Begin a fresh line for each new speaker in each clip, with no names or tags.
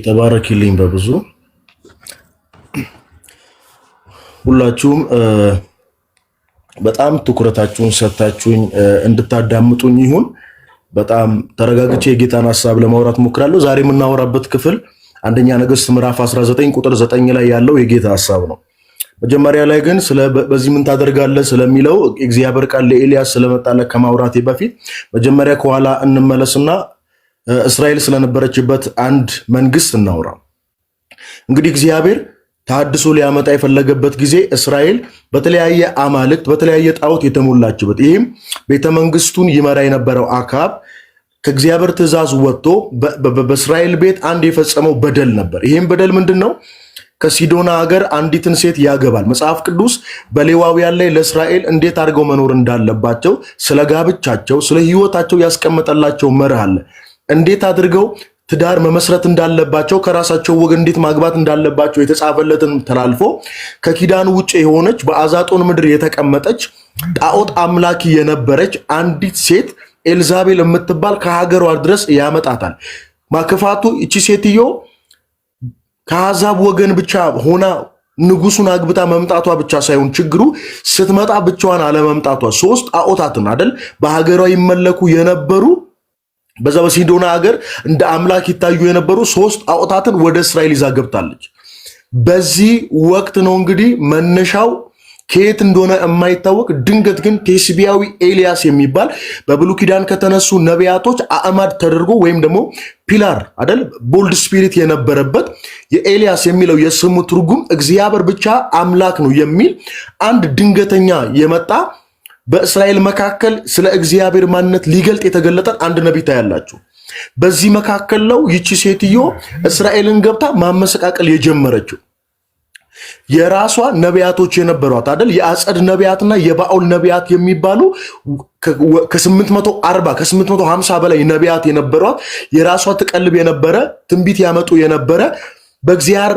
ተባረክልኝ በብዙ ሁላችሁም በጣም ትኩረታችሁን ሰጣችሁኝ እንድታዳምጡኝ ይሁን። በጣም ተረጋግቼ የጌታን ሐሳብ ለማውራት ሞክራለሁ። ዛሬ የምናወራበት ክፍል አንደኛ ነገሥት ምዕራፍ 19 ቁጥር 9 ላይ ያለው የጌታ ሐሳብ ነው። መጀመሪያ ላይ ግን በዚህ ምን ታደርጋለህ ስለሚለው እግዚአብሔር ቃል ለኤልያስ ስለመጣለ ከማውራቴ በፊት መጀመሪያ ከኋላ እንመለስና እስራኤል ስለነበረችበት አንድ መንግስት እናውራ። እንግዲህ እግዚአብሔር ታድሶ ሊያመጣ የፈለገበት ጊዜ እስራኤል በተለያየ አማልክት በተለያየ ጣዖት የተሞላችበት፣ ይህም ቤተመንግስቱን ይመራ የነበረው አክዓብ ከእግዚአብሔር ትእዛዝ ወጥቶ በእስራኤል ቤት አንድ የፈጸመው በደል ነበር። ይህም በደል ምንድነው? ከሲዶና ሀገር አንዲትን ሴት ያገባል። መጽሐፍ ቅዱስ በሌዋውያን ላይ ለእስራኤል እንዴት አድርገው መኖር እንዳለባቸው፣ ስለ ጋብቻቸው፣ ስለ ህይወታቸው ያስቀመጠላቸው መርህ አለ። እንዴት አድርገው ትዳር መመስረት እንዳለባቸው፣ ከራሳቸው ወገን እንዴት ማግባት እንዳለባቸው የተጻፈለትን ተላልፎ ከኪዳኑ ውጭ የሆነች በአዛጦን ምድር የተቀመጠች ጣዖት አምላኪ የነበረች አንዲት ሴት ኤልዛቤል የምትባል ከሀገሯ ድረስ ያመጣታል። ማክፋቱ እቺ ሴትዮ ከአሕዛብ ወገን ብቻ ሆና ንጉሱን አግብታ መምጣቷ ብቻ ሳይሆን ችግሩ ስትመጣ ብቻዋን አለመምጣቷ፣ ሶስት ጣዖታትን አይደል በሀገሯ ይመለኩ የነበሩ በዛ በሲዶና ሀገር እንደ አምላክ ይታዩ የነበሩ ሶስት ጣዖታትን ወደ እስራኤል ይዛ ገብታለች። በዚህ ወቅት ነው እንግዲህ መነሻው ከየት እንደሆነ የማይታወቅ ድንገት ግን ቴስቢያዊ ኤልያስ የሚባል በብሉይ ኪዳን ከተነሱ ነቢያቶች አዕማድ ተደርጎ ወይም ደግሞ ፒላር አይደል ቦልድ ስፒሪት የነበረበት የኤልያስ የሚለው የስሙ ትርጉም እግዚአብሔር ብቻ አምላክ ነው የሚል አንድ ድንገተኛ የመጣ በእስራኤል መካከል ስለ እግዚአብሔር ማንነት ሊገልጥ የተገለጠ አንድ ነቢይ ታያላችሁ። በዚህ መካከል ነው ይቺ ሴትዮ እስራኤልን ገብታ ማመሰቃቀል የጀመረችው። የራሷ ነቢያቶች የነበሯት አይደል የአጸድ ነቢያትና የባኦል ነቢያት የሚባሉ ከ840 ከ850 በላይ ነቢያት የነበሯት የራሷ ትቀልብ የነበረ ትንቢት ያመጡ የነበረ በእግዚአብሔር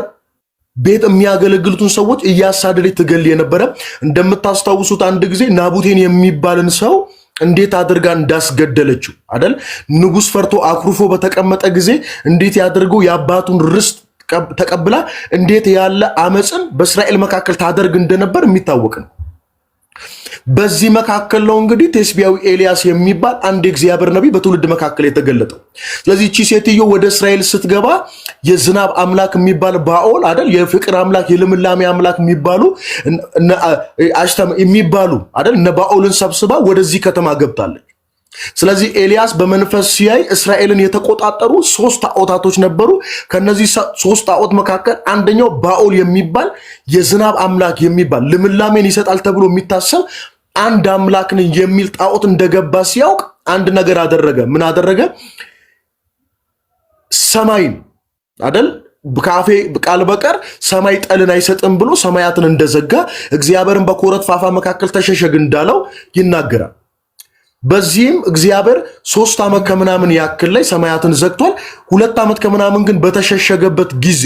ቤት የሚያገለግሉትን ሰዎች እያሳደደች ትገል የነበረ። እንደምታስታውሱት አንድ ጊዜ ናቡቴን የሚባልን ሰው እንዴት አድርጋ እንዳስገደለችው አይደል ንጉስ ፈርቶ አኩርፎ በተቀመጠ ጊዜ እንዴት ያድርገው የአባቱን ርስት ተቀብላ እንዴት ያለ አመፅን በእስራኤል መካከል ታደርግ እንደነበር የሚታወቅ ነው። በዚህ መካከል ነው እንግዲህ ቴስቢያዊ ኤልያስ የሚባል አንድ የእግዚአብሔር ነቢይ በትውልድ መካከል የተገለጠው። ስለዚህ እቺ ሴትዮ ወደ እስራኤል ስትገባ የዝናብ አምላክ የሚባል ባኦል አይደል የፍቅር አምላክ የልምላሜ አምላክ የሚባሉ አይደል እነ ባኦልን ሰብስባ ወደዚህ ከተማ ገብታለች። ስለዚህ ኤልያስ በመንፈስ ሲያይ እስራኤልን የተቆጣጠሩ ሶስት ጣዖታቶች ነበሩ። ከነዚህ ሶስት ጣዖት መካከል አንደኛው ባኦል የሚባል የዝናብ አምላክ የሚባል ልምላሜን ይሰጣል ተብሎ የሚታሰብ አንድ አምላክ ነኝ የሚል ጣዖት እንደገባ ሲያውቅ አንድ ነገር አደረገ። ምን አደረገ? ሰማይን አይደል በካፌ ቃል በቀር ሰማይ ጠልን አይሰጥም ብሎ ሰማያትን እንደዘጋ እግዚአብሔርን በኮረት ፋፋ መካከል ተሸሸግ እንዳለው ይናገራል። በዚህም እግዚአብሔር 3 ዓመት ከምናምን ያክል ላይ ሰማያትን ዘግቷል። 2 ዓመት ከምናምን ግን በተሸሸገበት ጊዜ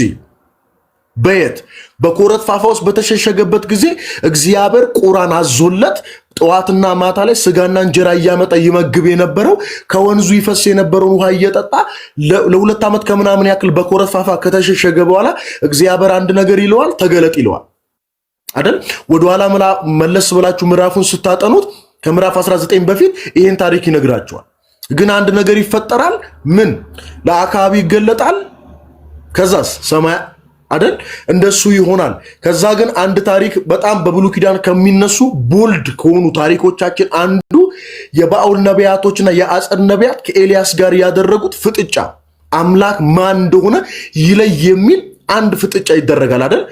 በየት በኮረት ፋፋ ውስጥ በተሸሸገበት ጊዜ እግዚአብሔር ቁራን አዞለት ጠዋትና ማታ ላይ ስጋና እንጀራ እያመጣ ይመግብ የነበረው ከወንዙ ይፈስ የነበረውን ውሃ እየጠጣ ለ2 ዓመት ከምናምን ያክል በኮረት ፋፋ ከተሸሸገ በኋላ እግዚአብሔር አንድ ነገር ይለዋል፣ ተገለጥ ይለዋል አይደል። ወደኋላ መለስ ብላችሁ ምዕራፉን ስታጠኑት ከምዕራፍ 19 በፊት ይሄን ታሪክ ይነግራቸዋል። ግን አንድ ነገር ይፈጠራል። ምን ለአክዓብ ይገለጣል። ከዛስ ሰማይ አይደል እንደሱ ይሆናል። ከዛ ግን አንድ ታሪክ በጣም በብሉይ ኪዳን ከሚነሱ ቦልድ ከሆኑ ታሪኮቻችን አንዱ የባኦል ነቢያቶችና የአጸድ ነቢያት ከኤልያስ ጋር ያደረጉት ፍጥጫ አምላክ ማን እንደሆነ ይለይ የሚል አንድ ፍጥጫ ይደረጋል አይደል።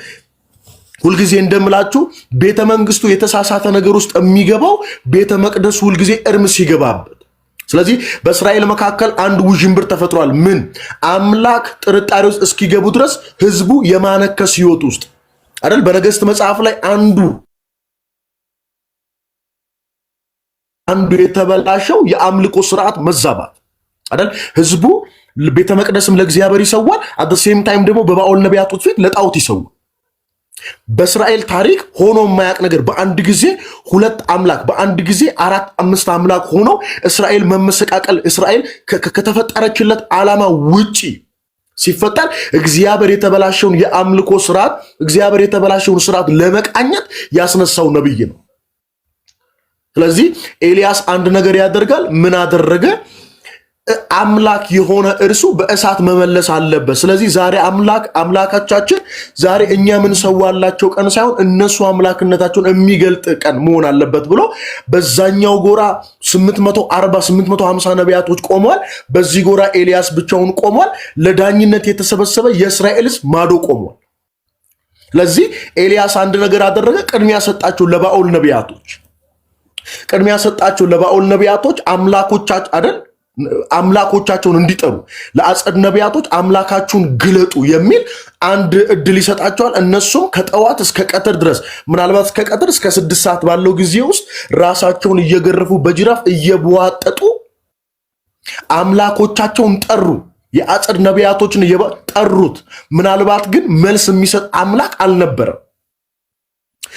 ሁልጊዜ እንደምላችሁ ቤተ መንግስቱ የተሳሳተ ነገር ውስጥ የሚገባው ቤተ መቅደሱ ሁልጊዜ እርም ሲገባበት። ስለዚህ በእስራኤል መካከል አንድ ውዥንብር ተፈጥሯል። ምን አምላክ ጥርጣሬ ውስጥ እስኪገቡ ድረስ ህዝቡ የማነከስ ህይወት ውስጥ አይደል። በነገሥት መጽሐፍ ላይ አንዱ የተበላሸው የአምልኮ ስርዓት መዛባት አይደል። ህዝቡ ቤተ መቅደስም ለእግዚአብሔር ይሰዋል፣ አት ዘ ሴም ታይም ደግሞ በባኦል ነቢያቶች ፊት ለጣዖት ይሰዋል። በእስራኤል ታሪክ ሆኖ የማያውቅ ነገር በአንድ ጊዜ 2 አምላክ በአንድ ጊዜ 4 5 አምላክ ሆኖ እስራኤል መመሰቃቀል እስራኤል ከተፈጠረችለት ዓላማ ውጪ ሲፈጠር እግዚአብሔር የተበላሸውን የአምልኮ ስርዓት እግዚአብሔር የተበላሸውን ስርዓት ለመቃኘት ያስነሳው ነብይ ነው። ስለዚህ ኤልያስ አንድ ነገር ያደርጋል። ምን አደረገ? አምላክ የሆነ እርሱ በእሳት መመለስ አለበት። ስለዚህ ዛሬ አምላካቻችን ዛሬ እኛ ምን ሰዋላቸው ቀን ሳይሆን እነሱ አምላክነታቸውን የሚገልጥ ቀን መሆን አለበት ብሎ በዛኛው ጎራ 840 850 ነቢያቶች ቆመዋል። በዚህ ጎራ ኤልያስ ብቻውን ቆሟል። ለዳኝነት የተሰበሰበ የእስራኤል ሕዝብ ማዶ ቆሟል። ስለዚህ ኤልያስ አንድ ነገር አደረገ። ቅድሚያ ሰጣቸው ለባኦል ነቢያቶች። አምላኮቻቸውን እንዲጠሩ ለአጸድ ነቢያቶች አምላካችሁን ግለጡ የሚል አንድ እድል ይሰጣቸዋል። እነሱም ከጠዋት እስከ ቀትር ድረስ ምናልባት እስከ ቀትር እስከ 6 ሰዓት ባለው ጊዜ ውስጥ ራሳቸውን እየገረፉ በጅራፍ እየቧጠጡ አምላኮቻቸውን ጠሩ። የአጸድ ነቢያቶችን ጠሩት። ምናልባት ግን መልስ የሚሰጥ አምላክ አልነበረም።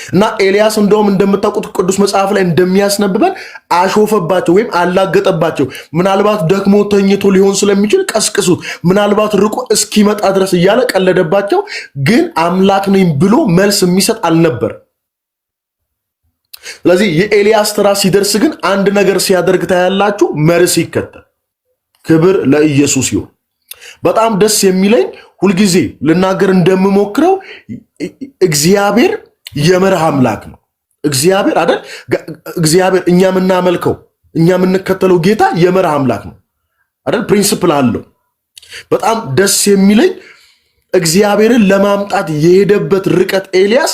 እና ኤልያስ እንደውም እንደምታውቁት ቅዱስ መጽሐፍ ላይ እንደሚያስነብበን አሾፈባቸው ወይም አላገጠባቸው። ምናልባት ደክሞ ተኝቶ ሊሆን ስለሚችል ቀስቅሱት፣ ምናልባት ርቆ እስኪመጣ ድረስ እያለ ቀለደባቸው። ግን አምላክ ነኝ ብሎ መልስ የሚሰጥ አልነበር። ስለዚህ የኤልያስ ተራ ሲደርስ ግን አንድ ነገር ሲያደርግ ታያላችሁ። መርስ ይከተል። ክብር ለኢየሱስ ይሁን። በጣም ደስ የሚለኝ ሁልጊዜ ልናገር እንደምሞክረው እግዚአብሔር የመርህ አምላክ ነው። እግዚአብሔር አይደል? እግዚአብሔር እኛ የምናመልከው እኛ የምንከተለው ጌታ የመርህ አምላክ ነው አይደል? ፕሪንሲፕል አለው። በጣም ደስ የሚለኝ እግዚአብሔርን ለማምጣት የሄደበት ርቀት ኤልያስ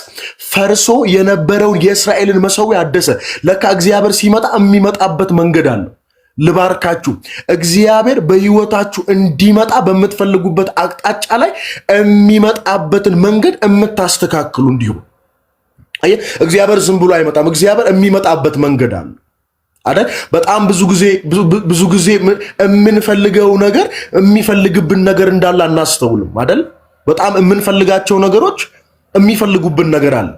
ፈርሶ የነበረውን የእስራኤልን መሠዊያ አደሰ። ለካ እግዚአብሔር ሲመጣ የሚመጣበት መንገድ አለው። ልባርካችሁ። እግዚአብሔር በህይወታችሁ እንዲመጣ በምትፈልጉበት አቅጣጫ ላይ የሚመጣበትን መንገድ የምታስተካክሉ እንዲሁ እግዚአብሔር ዝም ብሎ አይመጣም። እግዚአብሔር የሚመጣበት መንገድ አለ አይደል? በጣም ብዙ ጊዜ የምንፈልገው ነገር የሚፈልግብን ነገር እንዳለ አናስተውልም አይደል? በጣም የምንፈልጋቸው ነገሮች የሚፈልጉብን ነገር አለ።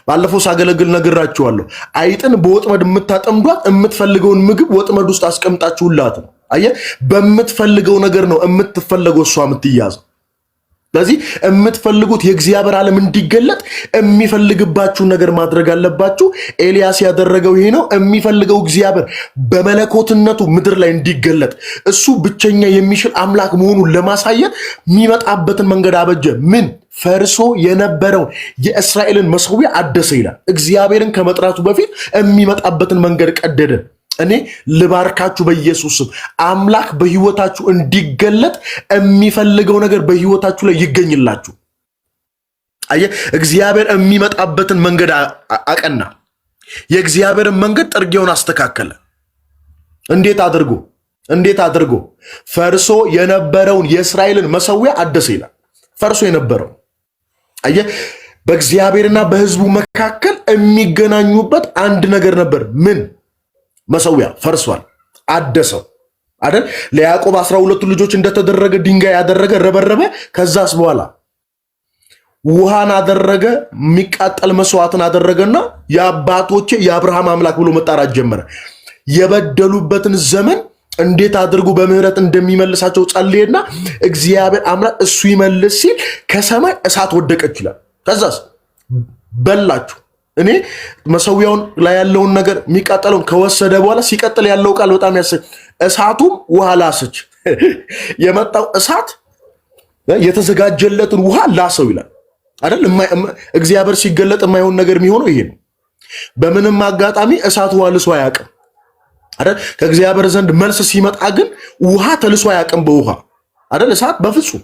ባለፈው ሳገለግል ነግራችኋለሁ። አይጥን በወጥመድ የምታጠምዷት የምትፈልገውን ምግብ ወጥመድ ውስጥ አስቀምጣችሁላት ነው። አየህ፣ በምትፈልገው ነገር ነው የምትፈልገው እሷ የምትያዘው። ስለዚህ የምትፈልጉት የእግዚአብሔር ዓለም እንዲገለጥ የሚፈልግባችሁን ነገር ማድረግ አለባችሁ። ኤልያስ ያደረገው ይሄ ነው። የሚፈልገው እግዚአብሔር በመለኮትነቱ ምድር ላይ እንዲገለጥ እሱ ብቸኛ የሚችል አምላክ መሆኑን ለማሳየት የሚመጣበትን መንገድ አበጀ። ምን? ፈርሶ የነበረውን የእስራኤልን መሠዊያ አደሰ ይላል። እግዚአብሔርን ከመጥራቱ በፊት የሚመጣበትን መንገድ ቀደደ። እኔ ልባርካችሁ በኢየሱስ ስም። አምላክ በህይወታችሁ እንዲገለጥ የሚፈልገው ነገር በህይወታችሁ ላይ ይገኝላችሁ። አየህ፣ እግዚአብሔር የሚመጣበትን መንገድ አቀና። የእግዚአብሔርን መንገድ ጥርጊያውን አስተካከለ። እንዴት አድርጎ? ፈርሶ የነበረውን የእስራኤልን መሠዊያ አደሰ ይላል። ፈርሶ የነበረው አየህ፣ በእግዚአብሔርና በህዝቡ መካከል የሚገናኙበት አንድ ነገር ነበር። ምን? መሠዊያ ፈርሷል፣ አደሰው አይደል? ለያዕቆብ 12 ልጆች እንደተደረገ ድንጋይ ያደረገ ረበረበ። ከዛስ በኋላ ውሃን አደረገ፣ የሚቃጠል መስዋዕትን አደረገና የአባቶቼ የአብርሃም አምላክ ብሎ መጣራት ጀመረ። የበደሉበትን ዘመን እንዴት አድርጎ በምህረት እንደሚመልሳቸው ጸልየና እግዚአብሔር አምላክ እሱ ይመልስ ሲል ከሰማይ እሳት ወደቀች ይላል። ከዛስ በላችሁ። እኔ መሠዊያውን ላይ ያለውን ነገር የሚቃጠለውን ከወሰደ በኋላ ሲቀጥል ያለው ቃል በጣም እሳቱም ውሃ ላሰች። የመጣው እሳት የተዘጋጀለትን ውሃ ላሰው ይላል አይደል? እግዚአብሔር ሲገለጥ የማይሆን ነገር የሚሆነው ይሄ ነው። በምንም አጋጣሚ እሳት ውሃ ልሶ አያውቅም አይደል? ከእግዚአብሔር ዘንድ መልስ ሲመጣ ግን ውሃ ተልሶ አያውቅም በውሃ አይደል? እሳት በፍጹም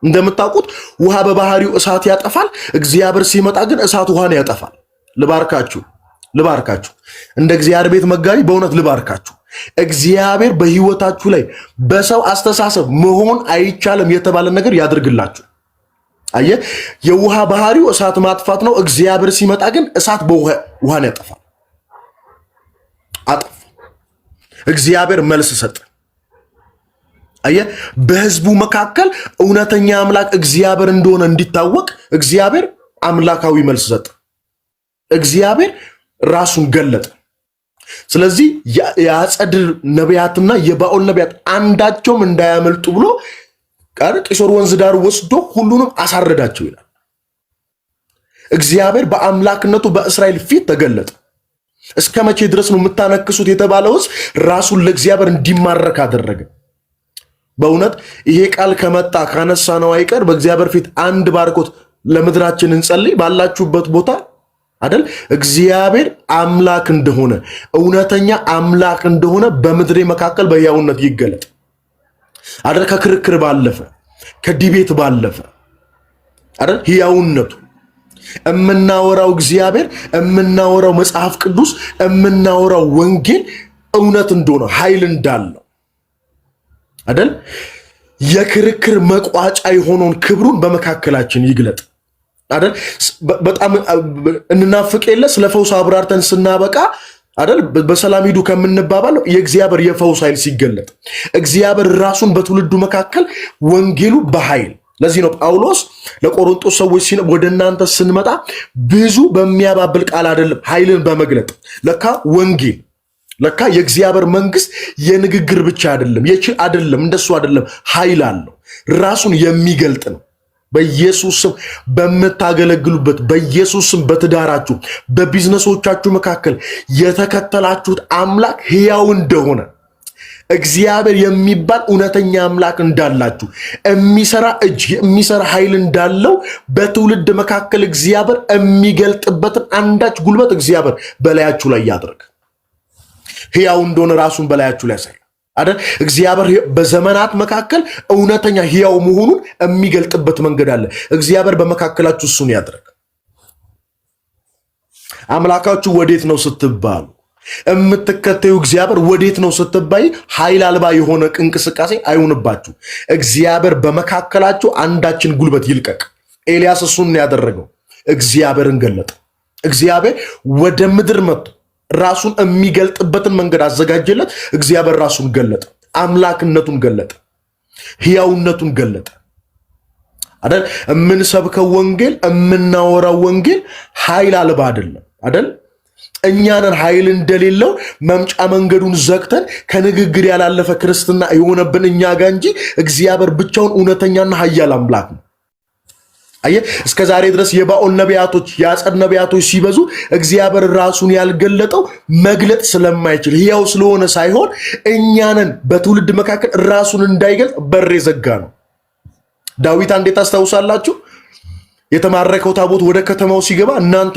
እንደምታውቁት ውሃ በባህሪው እሳት ያጠፋል። እግዚአብሔር ሲመጣ ግን እሳት ውሃን ያጠፋል። ልባርካችሁ። እንደ እግዚአብሔር ቤት መጋቢ በእውነት ልባርካችሁ። እግዚአብሔር በህይወታችሁ ላይ በሰው አስተሳሰብ መሆን አይቻልም የተባለ ነገር ያድርግላችሁ። አየህ፣ የውሃ ባህሪው እሳት ማጥፋት ነው። እግዚአብሔር ሲመጣ ግን እሳት ውሃን ያጠፋል። አጠፋ። እግዚአብሔር መልስ ሰጠ። አየህ፣ በህዝቡ መካከል እውነተኛ አምላክ እግዚአብሔር እንደሆነ እንዲታወቅ እግዚአብሔር አምላካዊ መልስ ሰጠ። እግዚአብሔር ራሱን ገለጠ። ስለዚህ የአጸድ ነቢያትና የባኦል ነቢያት አንዳቸውም እንዳያመልጡ ብሎ ቂሶር ወንዝ ዳር ወስዶ ሁሉንም አሳረዳቸው ይላል። እግዚአብሔር በአምላክነቱ በእስራኤል ፊት ተገለጠ። እስከ መቼ ድረስ ነው የምታነክሱት የተባለውስ ራሱን ለእግዚአብሔር እንዲማረክ አደረገ። በእውነት ይሄ ቃል ከመጣ ካነሳ ነው አይቀር በእግዚአብሔር ፊት አንድ ባርኮት ለምድራችን እንጸልይ። ባላችሁበት ቦታ አይደል እግዚአብሔር አምላክ እንደሆነ እውነተኛ አምላክ እንደሆነ በምድሬ መካከል በሕያውነት ይገለጥ አይደል። ከክርክር ባለፈ ከዲቤት ባለፈ አይደል ሕያውነቱ እምናወራው እግዚአብሔር እምናወራው መጽሐፍ ቅዱስ እምናወራው ወንጌል እውነት እንደሆነ ኃይል እንዳለው አይደል የክርክር መቋጫ የሆነውን ክብሩን በመካከላችን ይግለጥ አይደል። በጣም እንናፍቅ የለ ስለ ፈውስ አብራርተን ስናበቃ አይደል በሰላም ሂዱ ከምንባባል የእግዚአብሔር የፈውስ ኃይል ሲገለጥ እግዚአብሔር ራሱን በትውልዱ መካከል ወንጌሉ በኃይል ለዚህ ነው ጳውሎስ ለቆሮንቶስ ሰዎች ወደ እናንተ ስንመጣ ብዙ በሚያባብል ቃል አይደለም ኃይልን በመግለጥ ለካ ወንጌል ለካ የእግዚአብሔር መንግስት የንግግር ብቻ አይደለም የችል አይደለም እንደሱ አይደለም ኃይል አለው ራሱን የሚገልጥ ነው። በኢየሱስ ስም በመታገለግሉበት በኢየሱስ ስም በትዳራችሁ በቢዝነሶቻችሁ መካከል የተከተላችሁት አምላክ ሕያው እንደሆነ እግዚአብሔር የሚባል እውነተኛ አምላክ እንዳላችሁ የሚሰራ እጅ የሚሰራ ኃይል እንዳለው በትውልድ መካከል እግዚአብሔር የሚገልጥበትን አንዳች ጉልበት እግዚአብሔር በላያችሁ ላይ ያድርግ። ሕያው እንደሆነ ራሱን በላያችሁ ላይ ያሳይ አይደል። እግዚአብሔር በዘመናት መካከል እውነተኛ ሕያው መሆኑን የሚገልጥበት መንገድ አለ። እግዚአብሔር በመካከላችሁ እሱን ያድርግ። አምላካችሁ ወዴት ነው ስትባሉ የምትከተዩ እግዚአብሔር ወዴት ነው ስትባይ ኃይል አልባ የሆነ እንቅስቃሴ አይሆንባችሁ። እግዚአብሔር በመካከላችሁ አንዳችን ጉልበት ይልቀቅ። ኤልያስ እሱን ያደረገው እግዚአብሔርን ገለጠ። እግዚአብሔር ወደ ምድር መጥቶ ራሱን የሚገልጥበትን መንገድ አዘጋጀለት። እግዚአብሔር ራሱን ገለጠ፣ አምላክነቱን ገለጠ፣ ሕያውነቱን ገለጠ አይደል። የምንሰብከው ወንጌል የምናወራው ወንጌል ኃይል አልባ አይደለም አይደል። እኛንን ኃይል እንደሌለው መምጫ መንገዱን ዘግተን ከንግግር ያላለፈ ክርስትና የሆነብን እኛ ጋር እንጂ እግዚአብሔር ብቻውን እውነተኛና ኃያል አምላክ ነው። አየህ እስከ ዛሬ ድረስ የባኦል ነቢያቶች የአጸድ ነቢያቶች ሲበዙ እግዚአብሔር ራሱን ያልገለጠው መግለጥ ስለማይችል ሕያው ስለሆነ ሳይሆን እኛንን በትውልድ መካከል ራሱን እንዳይገልጥ በር የዘጋ ነው። ዳዊት እንዴት ታስታውሳላችሁ? የተማረከው ታቦት ወደ ከተማው ሲገባ እናንተ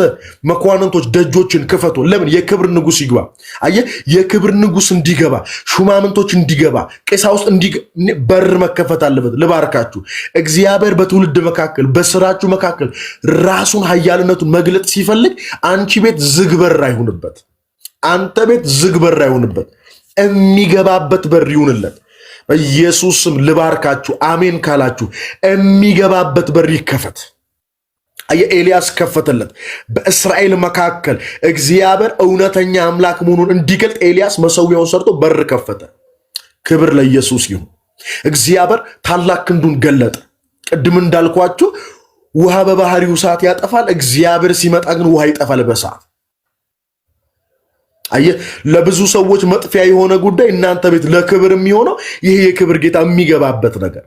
መኳንንቶች ደጆችን ክፈቱ። ለምን? የክብር ንጉስ ይግባ። አየህ የክብር ንጉስ እንዲገባ ሹማምንቶች እንዲገባ ቀሳውስት በር መከፈት አለበት። ልባርካችሁ እግዚአብሔር በትውልድ መካከል በስራችሁ መካከል ራሱን ኃያልነቱን መግለጥ ሲፈልግ አንቺ ቤት ዝግ በር አይሁንበት፣ አንተ ቤት ዝግ በር አይሁንበት፣ የሚገባበት በር ይሁንለት። በኢየሱስም ልባርካችሁ። አሜን ካላችሁ የሚገባበት በር ይከፈት። ኤልያስ ከፈተለት። በእስራኤል መካከል እግዚአብሔር እውነተኛ አምላክ መሆኑን እንዲገልጥ ኤልያስ መሰዊያውን ሰርቶ በር ከፈተ። ክብር ለኢየሱስ ይሁን። እግዚአብሔር ታላቅ ክንዱን ገለጠ። ቅድም እንዳልኳችሁ ውሃ በባህሪው ሰዓት ያጠፋል። እግዚአብሔር ሲመጣ ግን ውሃ ይጠፋል በሰዓት። አየህ ለብዙ ሰዎች መጥፊያ የሆነ ጉዳይ እናንተ ቤት ለክብር የሚሆነው ይሄ የክብር ጌታ የሚገባበት ነገር።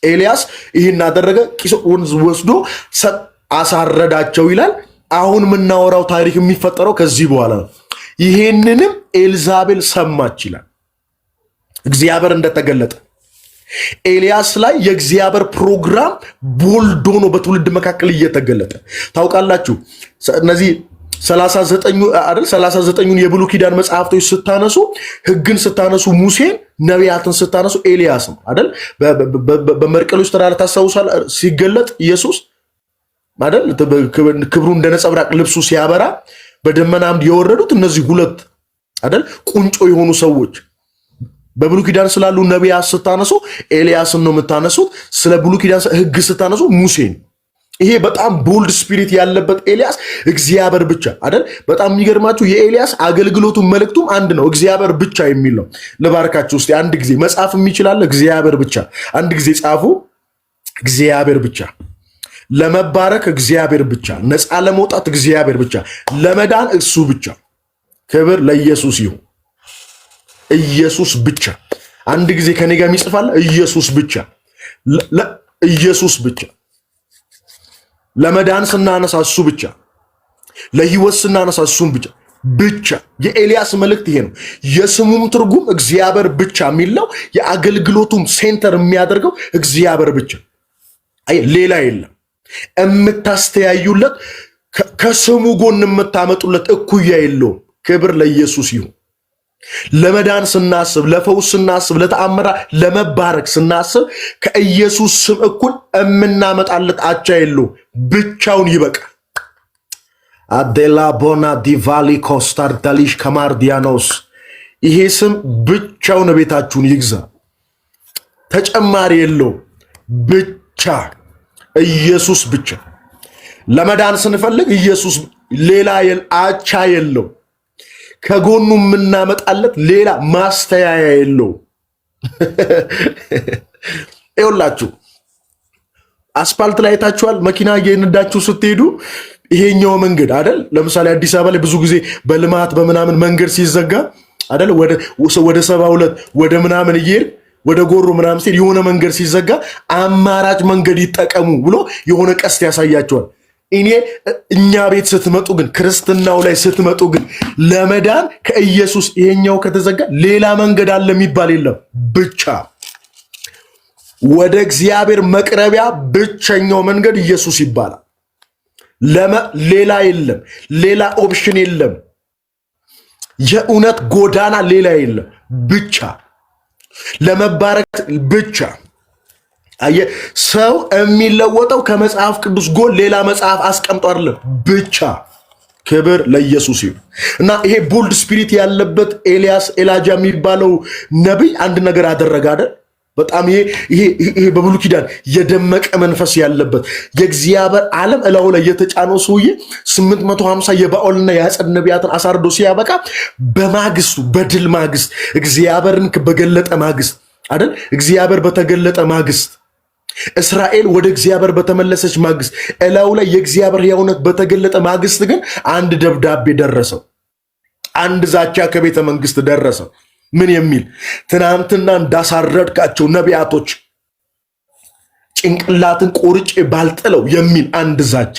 ኤልያስ ይህን አደረገ። ቂሶን ወንዝ ወስዶ አሳረዳቸው ይላል። አሁን የምናወራው ታሪክ የሚፈጠረው ከዚህ በኋላ ነው። ይሄንንም ኤልዛቤል ሰማች ይላል። እግዚአብሔር እንደተገለጠ ኤልያስ ላይ የእግዚአብሔር ፕሮግራም ቦልዶ ነው በትውልድ መካከል እየተገለጠ ታውቃላችሁ። እነዚህ 39ኙን የብሉይ ኪዳን መጽሐፍቶች ስታነሱ ሕግን ስታነሱ ሙሴን፣ ነቢያትን ስታነሱ ኤልያስም አይደል። በመርቀሎች ተራራ ታስታውሳል ሲገለጥ ኢየሱስ አይደል ክብሩ እንደ ነጸብራቅ ልብሱ ሲያበራ በደመና አምድ የወረዱት እነዚህ ሁለት አይደል ቁንጮ የሆኑ ሰዎች። በብሉይ ኪዳን ስላሉ ነቢያት ስታነሱ ኤልያስን ነው የምታነሱት። ስለ ብሉይ ኪዳን ሕግ ስታነሱ ሙሴን። ይሄ በጣም ቦልድ ስፒሪት ያለበት ኤልያስ እግዚአብሔር ብቻ አይደል። በጣም የሚገርማችሁ የኤልያስ አገልግሎቱም መልእክቱም አንድ ነው፣ እግዚአብሔር ብቻ የሚል ነው። ልባርካችሁ ውስጥ አንድ ጊዜ መጻፍ የሚችላል እግዚአብሔር ብቻ። አንድ ጊዜ ጻፉ እግዚአብሔር ብቻ። ለመባረክ እግዚአብሔር ብቻ፣ ነፃ ለመውጣት እግዚአብሔር ብቻ፣ ለመዳን እሱ ብቻ። ክብር ለኢየሱስ ይሁን። ኢየሱስ ብቻ። አንድ ጊዜ ከኔ ጋር የሚጽፋል ኢየሱስ ብቻ። ኢየሱስ ብቻ። ለመዳን ስናነሳ እሱ ብቻ፣ ለህይወት ስናነሳ እሱን ብቻ። የኤልያስ መልእክት ይሄ ነው። የስሙም ትርጉም እግዚአብሔር ብቻ የሚለው የአገልግሎቱም ሴንተር የሚያደርገው እግዚአብሔር ብቻ፣ ሌላ የለም። የምታስተያዩለት ከስሙ ጎን የምታመጡለት እኩያ የለውም። ክብር ለኢየሱስ ይሁን። ለመዳን ስናስብ፣ ለፈውስ ስናስብ፣ ለተአምራ ለመባረክ ስናስብ ከኢየሱስ ስም እኩል የምናመጣለት አቻ የለው፣ ብቻውን ይበቃል። አዴላ ቦና ዲቫሊ ኮስታር ዳሊሽ ከማርዲያኖስ ይሄ ስም ብቻውን ቤታችሁን ይግዛ፣ ተጨማሪ የለው፣ ብቻ ኢየሱስ ብቻ። ለመዳን ስንፈልግ ኢየሱስ ሌላ አቻ የለው፣ ከጎኑ የምናመጣለት ሌላ ማስተያያ የለው። ይኸውላችሁ አስፓልት ላይ አይታችኋል። መኪና እየነዳችሁ ስትሄዱ ይሄኛው መንገድ አይደል? ለምሳሌ አዲስ አበባ ላይ ብዙ ጊዜ በልማት በምናምን መንገድ ሲዘጋ አይደል? ወደ 72 ወደ ምናምን እየሄድ ወደ ጎሮ ምናምን ሲሄድ የሆነ መንገድ ሲዘጋ አማራጭ መንገድ ይጠቀሙ ብሎ የሆነ ቀስት ያሳያቸዋል። እኛ ቤት ስትመጡ ግን ክርስትናው ላይ ስትመጡ ግን ለመዳን ከኢየሱስ ይሄኛው ከተዘጋ ሌላ መንገድ አለ የሚባል የለም። ብቻ ወደ እግዚአብሔር መቅረቢያ ብቸኛው መንገድ ኢየሱስ ይባላል። ሌላ የለም፣ ሌላ ኦፕሽን የለም። የእውነት ጎዳና ሌላ የለም። ብቻ ለመባረክ ብቻ። ሰው የሚለወጠው ከመጽሐፍ ቅዱስ ጎን ሌላ መጽሐፍ አስቀምጦ አይደለም። ብቻ ክብር ለኢየሱስ ይሁን። እና ይሄ ቦልድ ስፒሪት ያለበት ኤላጃ የሚባለው ነቢይ አንድ ነገር አደረገ አይደል? በጣም ይሄ በብሉይ ኪዳን የደመቀ መንፈስ ያለበት የእግዚአብሔር ዓለም እላው ላይ የተጫነው ሰውዬ 850 የባኦልና የአጸድ ነቢያትን አሳርዶ ሲያበቃ በማግስቱ በድል ማግስት እግዚአብሔርን በገለጠ ማግስት አይደል? እግዚአብሔር በተገለጠ ማግስት እስራኤል ወደ እግዚአብሔር በተመለሰች ማግስት እላው ላይ የእግዚአብሔር ሕያውነት በተገለጠ ማግስት ግን አንድ ደብዳቤ ደረሰው። አንድ ዛቻ ከቤተ መንግስት ደረሰው። ምን የሚል? ትናንትና እንዳሳረድካቸው ነቢያቶች ጭንቅላትን ቆርጬ ባልጥለው የሚል አንድ ዛቻ።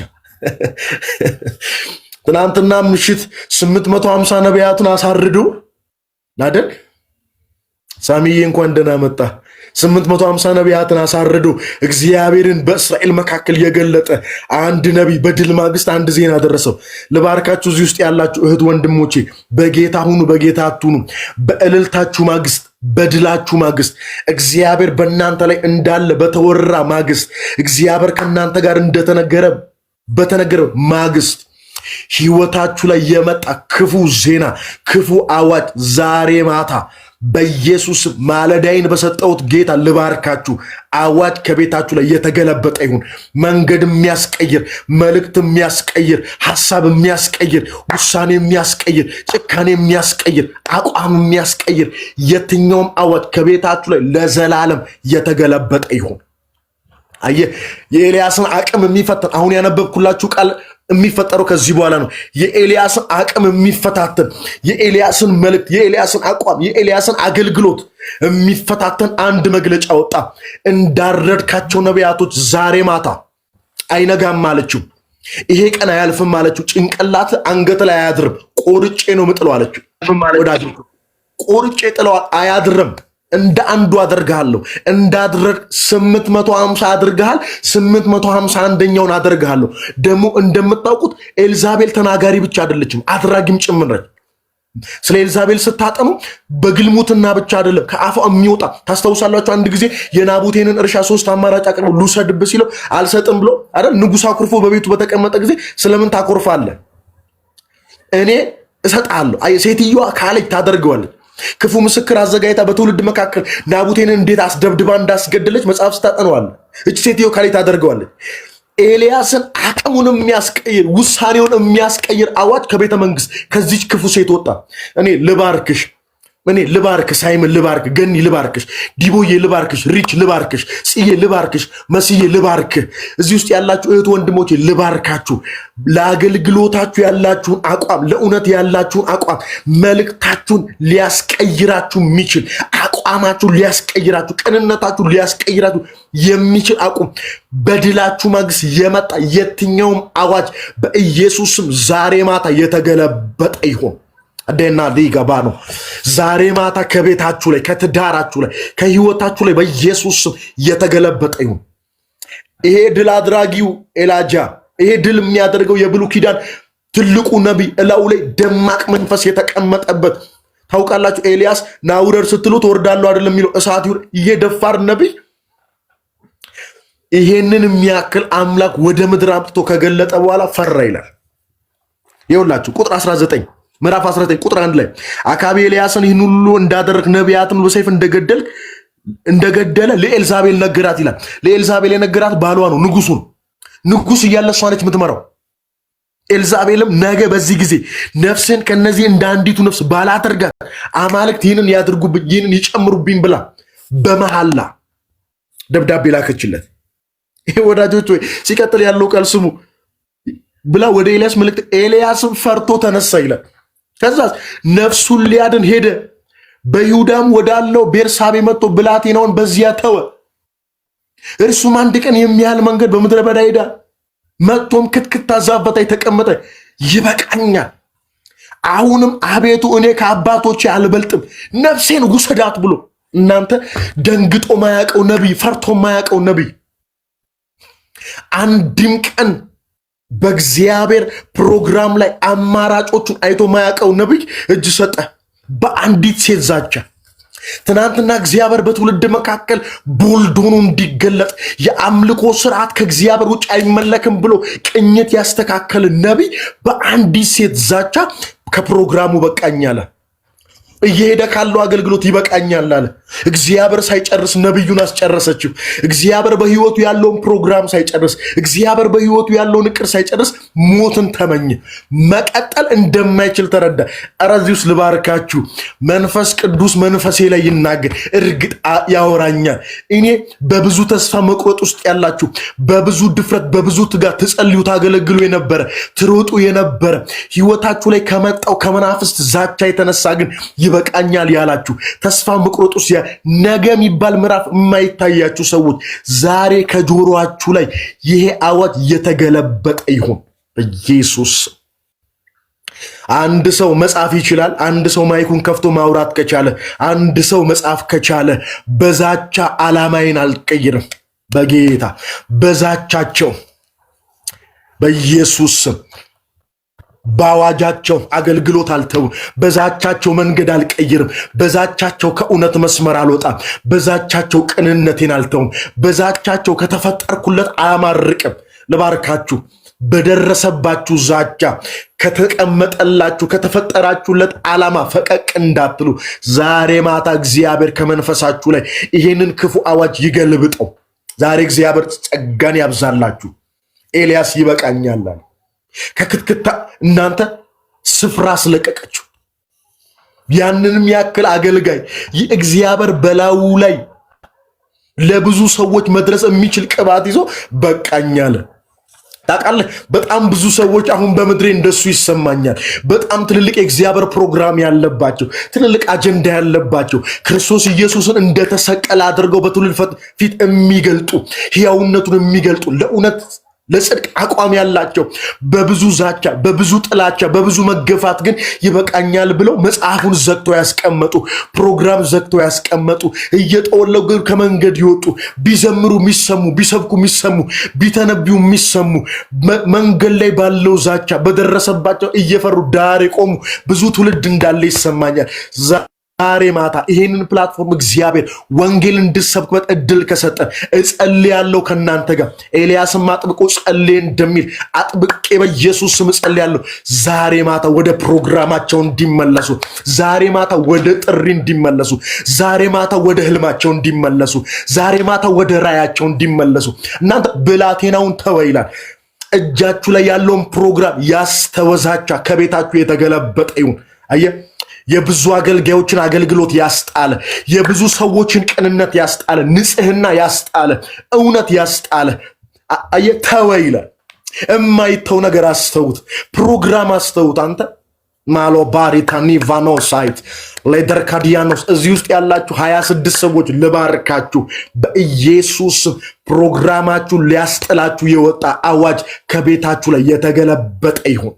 ትናንትና ምሽት 850 ነቢያቱን አሳርዶ አይደል? ሳሚዬ እንኳን ደህና መጣ። 850 ነቢያትን አሳርዶ እግዚአብሔርን በእስራኤል መካከል የገለጠ አንድ ነቢይ በድል ማግስት አንድ ዜና ደረሰው። ልባርካችሁ እዚህ ውስጥ ያላችሁ እህት ወንድሞቼ፣ በጌታ ሁኑ፣ በጌታ አትሁኑ። በእልልታችሁ ማግስት፣ በድላችሁ ማግስት፣ እግዚአብሔር በእናንተ ላይ እንዳለ በተወራ ማግስት፣ እግዚአብሔር ከእናንተ ጋር እንደተነገረ በተነገረ ማግስት ህይወታችሁ ላይ የመጣ ክፉ ዜና፣ ክፉ አዋጅ ዛሬ ማታ በኢየሱስ ማለዳይን በሰጠሁት ጌታ ልባርካችሁ። አዋጅ ከቤታችሁ ላይ የተገለበጠ ይሁን። መንገድ የሚያስቀይር፣ መልእክት የሚያስቀይር፣ ሐሳብ የሚያስቀይር፣ ውሳኔ የሚያስቀይር፣ ጭካኔ የሚያስቀይር፣ አቋም የሚያስቀይር የትኛውም አዋጅ ከቤታችሁ ላይ ለዘላለም የተገለበጠ ይሁን። አየህ፣ የኤልያስን አቅም የሚፈተን አሁን ያነበብኩላችሁ ቃል የሚፈጠረው ከዚህ በኋላ ነው። የኤልያስን አቅም የሚፈታተን፣ የኤልያስን መልእክት፣ የኤልያስን አቋም፣ የኤልያስን አገልግሎት የሚፈታተን አንድ መግለጫ ወጣ። እንዳረድካቸው ነቢያቶች ዛሬ ማታ አይነጋም አለችው። ይሄ ቀን አያልፍም አለችው። ጭንቅላት አንገት ላይ አያድርም፣ ቆርጬ ነው ምጥለው አለችው። ወዳጅ ቆርጬ ጥለዋል፣ አያድርም። እንደ አንዱ አደርግሃለሁ። እንዳድረግ 850 አድርግሃል፣ 851ኛውን አደርግሃለሁ። ደግሞ እንደምታውቁት ኤልዛቤል ተናጋሪ ብቻ አይደለችም፣ አድራጊም ጭምር ነች። ስለ ኤልዛቤል ስታጠኑ በግልሙትና ብቻ አይደለም ከአፏ የሚወጣ ታስታውሳላችሁ። አንድ ጊዜ የናቡቴንን እርሻ 3 አማራጭ አቅርቦ ልውሰድብህ ሲለው አልሰጥም ብሎ አይደል? ንጉሥ አኩርፎ በቤቱ በተቀመጠ ጊዜ ስለምን ታኮርፋለህ? እኔ እሰጣለሁ። ሴትዮዋ ካለች ታደርገዋለች። ክፉ ምስክር አዘጋጅታ በትውልድ መካከል ናቡቴንን እንዴት አስደብድባ እንዳስገደለች መጽሐፍ ስታጠነዋል። እች ሴትዮ ካለች ታደርገዋለች። ኤልያስን አቅሙን የሚያስቀይር ውሳኔውን የሚያስቀይር አዋጅ ከቤተ መንግስት ከዚች ክፉ ሴት ወጣ። እኔ ልባርክሽ፣ እኔ ልባርክሽ፣ ሳይመን ልባርክ፣ ገኒ ልባርክሽ፣ ዲቦዬ ልባርክሽ፣ ሪች ልባርክሽ፣ ጽዬ ልባርክሽ፣ መስዬ ልባርክህ። እዚህ ውስጥ ያላችሁ እህት ወንድሞቼ ልባርካችሁ። ለአገልግሎታችሁ ያላችሁን አቋም፣ ለእውነት ያላችሁን አቋም፣ መልእክታችሁን ሊያስቀይራችሁ የሚችል አቋማችሁ ሊያስቀይራችሁ፣ ቅንነታችሁ ሊያስቀይራችሁ የሚችል አቁም በድላችሁ ማግስት የመጣ የትኛውም አዋጅ በኢየሱስ ስም ዛሬ ማታ የተገለበጠ ይሁን። አደና ዲጋባ ነው። ዛሬ ማታ ከቤታችሁ ላይ፣ ከትዳራችሁ ላይ፣ ከህይወታችሁ ላይ በኢየሱስ ስም የተገለበጠ ይሁን። ይሄ ድል አድራጊው ኤላጃ፣ ይሄ ድል የሚያደርገው የብሉይ ኪዳን ትልቁ ነቢይ እላው ላይ ደማቅ መንፈስ የተቀመጠበት ታውቃላችሁ። ኤልያስ ናውረድ ስትሉት ወርዳለሁ አይደለም የሚለው እሳት ይሁን። ይሄ ደፋር ነቢይ ይሄንን የሚያክል አምላክ ወደ ምድር አምጥቶ ከገለጠ በኋላ ፈራ ይላል። ይኸውላችሁ ቁጥር 19 ምዕራፍ 19 ቁጥር 1 ላይ አካብ ኤልያስን ይህን ሁሉ እንዳደረግ ነቢያትን በሰይፍ እንደገደለ ለኤልዛቤል ነገራት ይላል። ለኤልዛቤል የነገራት ባሏ ነው፣ ንጉሱ ነው። ንጉስ እያለ እሷ ነች የምትመራው። ኤልዛቤልም ነገ በዚህ ጊዜ ነፍስን ከነዚህ እንደ አንዲቱ ነፍስ ባላደርጋት አማልክት ይህንን ያድርጉብኝ፣ ይህንን ይጨምሩብኝ ብላ በመሐላ ደብዳቤ ላከችለት። ይሄ ወዳጆች ወይ ሲቀጥል ያለው ቃል ስሙ ብላ ወደ ኤልያስ መልእክት፣ ኤልያስም ፈርቶ ተነሳ ይላል። ከዛ ነፍሱን ሊያድን ሄደ። በይሁዳም ወዳለው ቤርሳቤ መጥቶ ብላቴናውን በዚያ ተወ። እርሱም አንድ ቀን የሚያህል መንገድ በምድረ በዳ ሄዳ መጥቶም ክትክታ ዛፍ በታይ ተቀመጠ። ይበቃኛል፣ አሁንም አቤቱ እኔ ከአባቶቼ አልበልጥም፣ ነፍሴን ውሰዳት ብሎ። እናንተ ደንግጦ ማያውቀው ነቢይ፣ ፈርቶ ማያውቀው ነቢይ፣ አንድም ቀን በእግዚአብሔር ፕሮግራም ላይ አማራጮቹን አይቶ ማያውቀው ነቢይ እጅ ሰጠ በአንዲት ሴት ዛቻ። ትናንትና እግዚአብሔር በትውልድ መካከል ቦልዶኑ እንዲገለጥ የአምልኮ ስርዓት ከእግዚአብሔር ውጭ አይመለክም ብሎ ቅኝት ያስተካከለ ነቢይ በአንዲት ሴት ዛቻ ከፕሮግራሙ በቃኝ አለ። እየሄደ ካለው አገልግሎት ይበቃኛል አለ። እግዚአብሔር ሳይጨርስ ነቢዩን አስጨረሰችው። እግዚአብሔር በህይወቱ ያለውን ፕሮግራም ሳይጨርስ፣ እግዚአብሔር በህይወቱ ያለውን እቅድ ሳይጨርስ ሞትን ተመኘ። መቀጠል እንደማይችል ተረዳ። ኧረ እዚህ ውስጥ ልባርካችሁ፣ መንፈስ ቅዱስ መንፈሴ ላይ ይናገር፣ እርግጥ ያወራኛል። እኔ በብዙ ተስፋ መቁረጥ ውስጥ ያላችሁ፣ በብዙ ድፍረት በብዙ ትጋት ትጸልዩ ታገለግሉ የነበረ ትሮጡ የነበረ ህይወታችሁ ላይ ከመጣው ከመናፍስት ዛቻ የተነሳ ግን ይበቃኛል ያላችሁ፣ ተስፋ መቁረጥ ውስጥ ነገ የሚባል ምዕራፍ የማይታያችሁ ሰዎች ዛሬ ከጆሮአችሁ ላይ ይሄ አዋጅ የተገለበጠ ይሁን በኢየሱስ። አንድ ሰው መጻፍ ይችላል። አንድ ሰው ማይኩን ከፍቶ ማውራት ከቻለ፣ አንድ ሰው መጻፍ ከቻለ በዛቻ ዓላማዬን አልቀይርም። በጌታ በዛቻቸው በኢየሱስ ስም በአዋጃቸው አገልግሎት አልተውም። በዛቻቸው መንገድ አልቀይርም። በዛቻቸው ከእውነት መስመር አልወጣም። በዛቻቸው ቅንነቴን አልተውም። በዛቻቸው ከተፈጠርኩለት አያማርቅም። ልባርካችሁ፣ በደረሰባችሁ ዛቻ ከተቀመጠላችሁ ከተፈጠራችሁለት ዓላማ ፈቀቅ እንዳትሉ ዛሬ ማታ እግዚአብሔር ከመንፈሳችሁ ላይ ይሄንን ክፉ አዋጅ ይገልብጠው። ዛሬ እግዚአብሔር ጸጋን ያብዛላችሁ። ኤልያስ ይበቃኛል አለ። ከክትክታ እናንተ ስፍራ አስለቀቀችው። ያንንም ያክል አገልጋይ እግዚአብሔር በላዩ ላይ ለብዙ ሰዎች መድረስ የሚችል ቅባት ይዞ በቃኝ አለ። ታውቃለህ፣ በጣም ብዙ ሰዎች አሁን በምድሬ እንደሱ ይሰማኛል። በጣም ትልልቅ የእግዚአብሔር ፕሮግራም ያለባቸው፣ ትልልቅ አጀንዳ ያለባቸው፣ ክርስቶስ ኢየሱስን እንደተሰቀለ አድርገው በትውልድ ፊት የሚገልጡ፣ ሕያውነቱን የሚገልጡ፣ ለእውነት ለጽድቅ አቋም ያላቸው በብዙ ዛቻ፣ በብዙ ጥላቻ፣ በብዙ መገፋት ግን ይበቃኛል ብለው መጽሐፉን ዘግተው ያስቀመጡ፣ ፕሮግራም ዘግተው ያስቀመጡ፣ እየጠወለጉ ከመንገድ ይወጡ፣ ቢዘምሩ የሚሰሙ፣ ቢሰብኩ የሚሰሙ፣ ቢተነቢዩ የሚሰሙ፣ መንገድ ላይ ባለው ዛቻ በደረሰባቸው እየፈሩ ዳር የቆሙ ብዙ ትውልድ እንዳለ ይሰማኛል። ዛሬ ማታ ይሄንን ፕላትፎርም እግዚአብሔር ወንጌል እንድሰብክበት እድል ከሰጠን እጸልያለሁ ከእናንተ ጋር። ኤልያስም አጥብቆ ጸልይ እንደሚል አጥብቄ በኢየሱስ ስም እጸልያለሁ። ዛሬ ማታ ወደ ፕሮግራማቸው እንዲመለሱ፣ ዛሬ ማታ ወደ ጥሪ እንዲመለሱ፣ ዛሬ ማታ ወደ ህልማቸው እንዲመለሱ፣ ዛሬ ማታ ወደ ራያቸው እንዲመለሱ። እናንተ ብላቴናውን ተወ ይላል። እጃችሁ ላይ ያለውን ፕሮግራም ያስተወዛቻ ከቤታችሁ የተገለበጠ ይሁን። አየህ፣ የብዙ አገልጋዮችን አገልግሎት ያስጣለ፣ የብዙ ሰዎችን ቅንነት ያስጣለ፣ ንጽህና ያስጣለ፣ እውነት ያስጣለ ተወ ይላል። የማይተው ነገር አስተውት፣ ፕሮግራም አስተውት። አንተ ማሎ ባሪታኒ ቫኖሳይት ለደርካዲያኖስ እዚህ ውስጥ ያላችሁ 26 ሰዎች ልባርካችሁ በኢየሱስ ፕሮግራማችሁን ሊያስጥላችሁ የወጣ አዋጅ ከቤታችሁ ላይ የተገለበጠ ይሁን።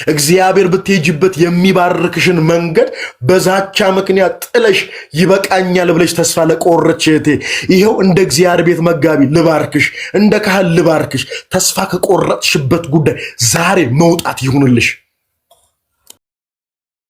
እግዚአብሔር ብትሄጂበት የሚባርክሽን መንገድ በዛቻ ምክንያት ጥለሽ ይበቃኛል ብለሽ ተስፋ ለቆረጥሽ እህቴ ይሄው እንደ እግዚአብሔር ቤት መጋቢ ልባርክሽ፣ እንደ ካህን ልባርክሽ። ተስፋ ከቆረጥሽበት ጉዳይ ዛሬ መውጣት ይሁንልሽ።